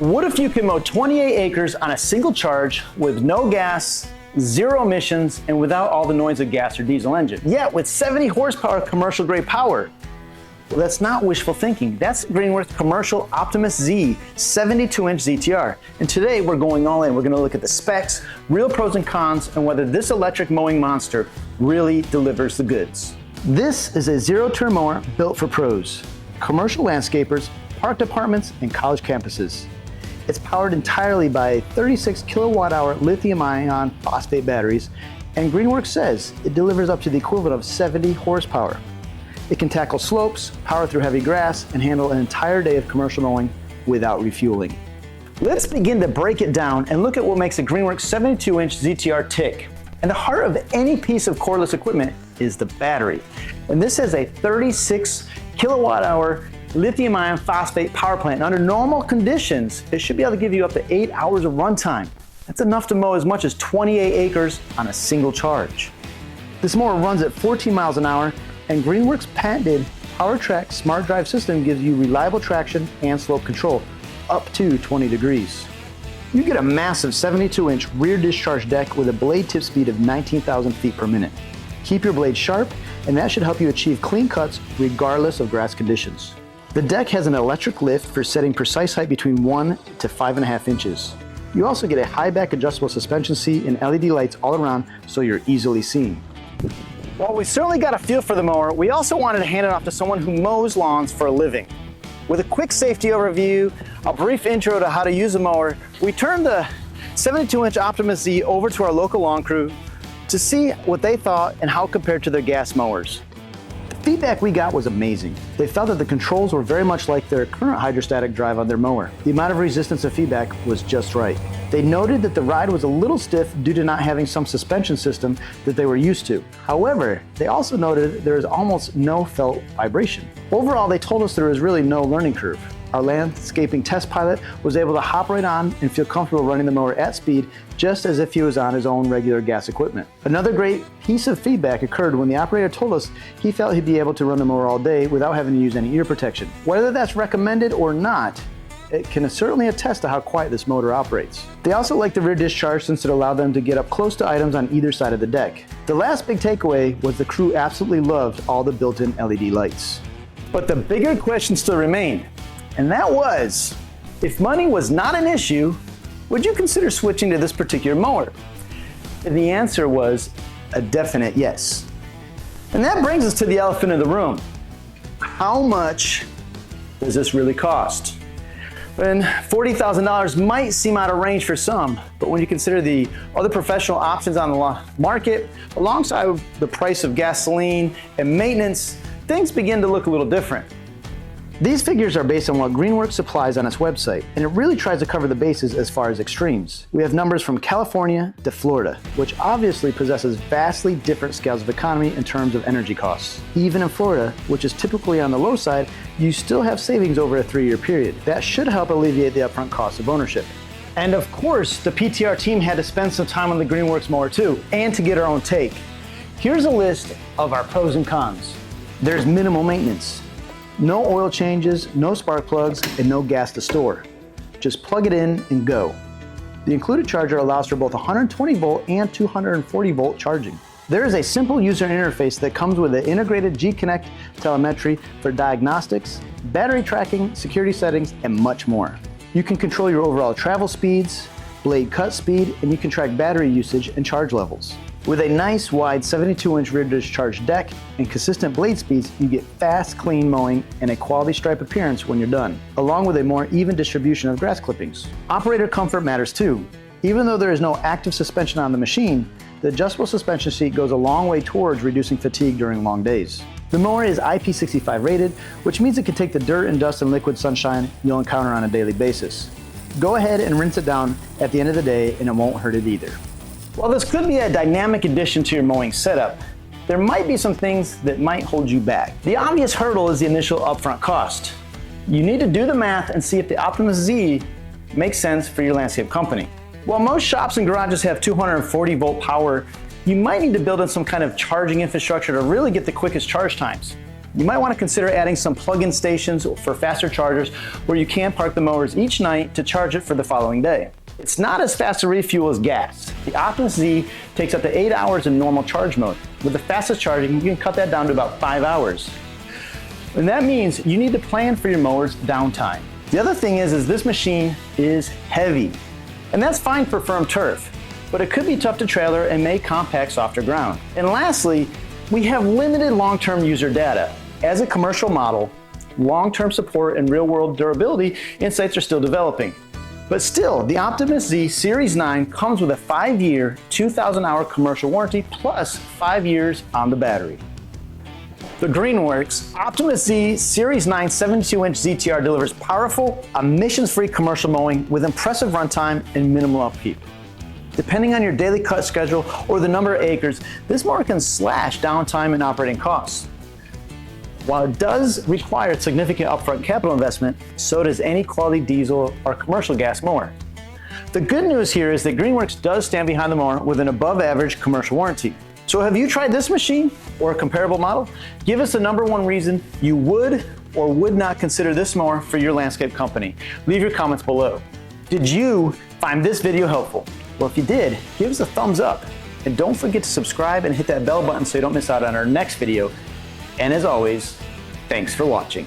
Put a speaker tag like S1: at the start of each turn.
S1: What if you can mow 28 acres on a single charge with no gas, zero emissions, and without all the noise of gas or diesel engine? Yet with 70 horsepower commercial grade power. Well, that's not wishful thinking. That's Greenworks commercial Optimus Z 72-inch ZTR. And today we're going all in. We're going to look at the specs, real pros and cons, and whether this electric mowing monster really delivers the goods. This is a zero-turn mower built for pros, commercial landscapers, park departments, and college campuses. It's powered entirely by 36 kilowatt-hour lithium-ion phosphate batteries, and Greenworks says it delivers up to the equivalent of 70 horsepower. It can tackle slopes, power through heavy grass, and handle an entire day of commercial mowing without refueling. Let's begin to break it down and look at what makes a Greenworks 72-inch ZTR tick. And the heart of any piece of cordless equipment is the battery. And this has a 36 kilowatt-hour lithium-ion phosphate power plant. And under normal conditions, it should be able to give you up to 8 hours of runtime. That's enough to mow as much as 28 acres on a single charge. This mower runs at 14 miles an hour, and Greenworks' patented PowerTrack Smart Drive system gives you reliable traction and slope control up to 20 degrees. You get a massive 72-inch rear discharge deck with a blade tip speed of 19,000 feet per minute. Keep your blade sharp, and that should help you achieve clean cuts regardless of grass conditions. The deck has an electric lift for setting precise height between 1 to 5.5 inches. You also get a high back adjustable suspension seat and LED lights all around so you're easily seen. While we certainly got a feel for the mower, we also wanted to hand it off to someone who mows lawns for a living. With a quick safety overview, a brief intro to how to use a mower, we turned the 72-inch Optimus Z over to our local lawn crew to see what they thought and how it compared to their gas mowers. The feedback we got was amazing. They felt that the controls were very much like their current hydrostatic drive on their mower. The amount of resistance of feedback was just right. They noted that the ride was a little stiff due to not having some suspension system that they were used to. However, they also noted there is almost no felt vibration. Overall, they told us there was really no learning curve. Our landscaping test pilot was able to hop right on and feel comfortable running the mower at speed just as if he was on his own regular gas equipment. Another great piece of feedback occurred when the operator told us he felt he'd be able to run the mower all day without having to use any ear protection. Whether that's recommended or not, it can certainly attest to how quiet this motor operates. They also liked the rear discharge since it allowed them to get up close to items on either side of the deck. The last big takeaway was the crew absolutely loved all the built-in LED lights. But the bigger question still remained, and that was, if money was not an issue, would you consider switching to this particular mower? And the answer was a definite yes. And that brings us to the elephant in the room. How much does this really cost? And $40,000 might seem out of range for some, but when you consider the other professional options on the market, alongside the price of gasoline and maintenance, things begin to look a little different. These figures are based on what Greenworks supplies on its website, and it really tries to cover the bases as far as extremes. We have numbers from California to Florida, which obviously possesses vastly different scales of economy in terms of energy costs. Even in Florida, which is typically on the low side, you still have savings over a 3-year period. That should help alleviate the upfront cost of ownership. And of course, the PTR team had to spend some time on the Greenworks mower too, and to get our own take. Here's a list of our pros and cons. There's minimal maintenance. No oil changes, no spark plugs, and no gas to store. Just plug it in and go. The included charger allows for both 120 volt and 240 volt charging. There is a simple user interface that comes with an integrated G-Connect telemetry for diagnostics, battery tracking, security settings, and much more. You can control your overall travel speeds, blade cut speed, and you can track battery usage and charge levels. With a nice wide 72-inch rear discharge deck and consistent blade speeds, you get fast, clean mowing and a quality stripe appearance when you're done, along with a more even distribution of grass clippings. Operator comfort matters too. Even though there is no active suspension on the machine, the adjustable suspension seat goes a long way towards reducing fatigue during long days. The mower is IP65 rated, which means it can take the dirt and dust and liquid sunshine you'll encounter on a daily basis. Go ahead and rinse it down at the end of the day and it won't hurt it either. While this could be a dynamic addition to your mowing setup, there might be some things that might hold you back. The obvious hurdle is the initial upfront cost. You need to do the math and see if the Optimus Z makes sense for your landscape company. While most shops and garages have 240 volt power, you might need to build in some kind of charging infrastructure to really get the quickest charge times. You might want to consider adding some plug-in stations for faster chargers where you can park the mowers each night to charge it for the following day. It's not as fast to refuel as gas. The OptimusZ Z takes up to 8 hours in normal charge mode. With the fastest charging, you can cut that down to about 5 hours. And that means you need to plan for your mower's downtime. The other thing is this machine is heavy. And that's fine for firm turf, but it could be tough to trailer and may compact softer ground. And lastly, we have limited long-term user data. As a commercial model, long-term support and real-world durability insights are still developing. But still, the OptimusZ Series 9 comes with a 5-year, 2,000-hour commercial warranty plus 5 years on the battery. The Greenworks OptimusZ Series 9 72-inch ZTR delivers powerful, emissions-free commercial mowing with impressive runtime and minimal upkeep. Depending on your daily cut schedule or the number of acres, this mower can slash downtime and operating costs. While it does require significant upfront capital investment, so does any quality diesel or commercial gas mower. The good news here is that Greenworks does stand behind the mower with an above-average commercial warranty. So have you tried this machine or a comparable model? Give us the #1 reason you would or would not consider this mower for your landscape company. Leave your comments below. Did you find this video helpful? Well, if you did, give us a thumbs up. And don't forget to subscribe and hit that bell button so you don't miss out on our next video. And as always, thanks for watching.